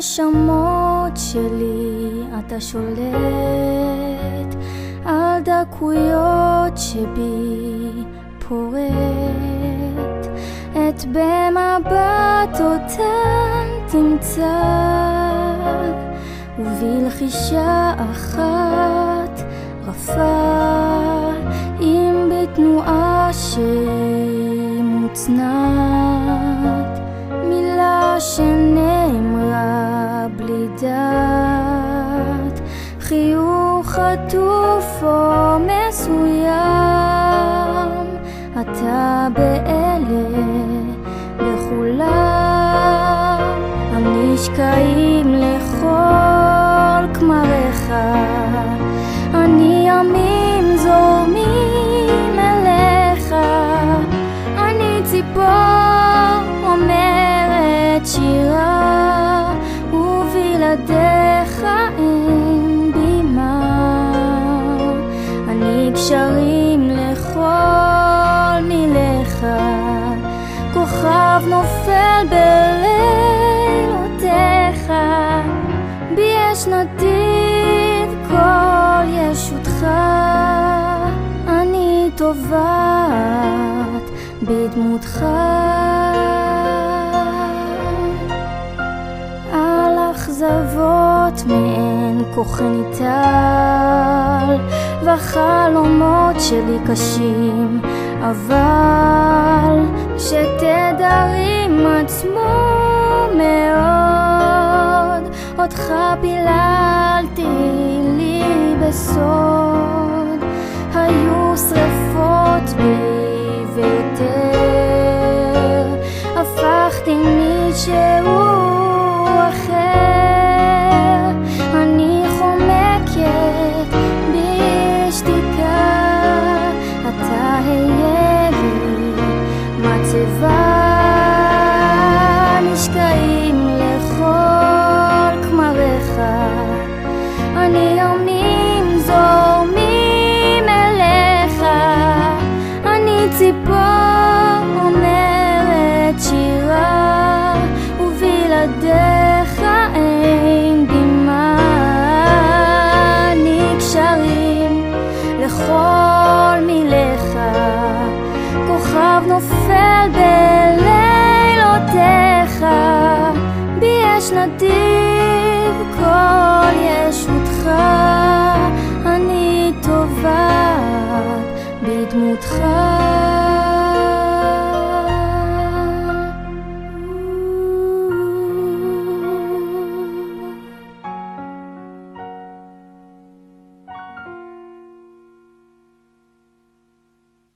בנשמות שלי אתה שולט, על דקויות שבי פורט, את במבט אותן תמצא, ובלחישה אחת רפה, אם בתנועה שהיא מוצנעת, מילה שנאמרה בלי דעת, חיוך עטוף או מסוים, אתה באלה לכולם, הנשקעים לכל כמריך, אני ימים זורמים אליך, אני ציפור אומרת שירה, ובלעדיך אין בימה, אני גשרים לכל מילך, כוכב נופל בלילותיך, בי יש נתיב כל ישותך, אני טובעת בדמותך, על אכזבות מעין כוחי ניטל, והחלומות שלי קשים, אבל שתדרים עצמו מאוד, אותך פיללתי לי בסוד, היו שרפות בי ויותר, הפכתי מישהו אחר, אני חומקת בשתיקה, אתה היה לי מצבה, נשקעים לכל כמריך, אני ימים זורמים אליך, אני ציפור אומרת שירה, ובלעדיך אין בימה, אני גשרים לכל מילך, כוכב נופל בלילותיך, בי יש נתיב כל ישותך, אני טובעת בדמותך.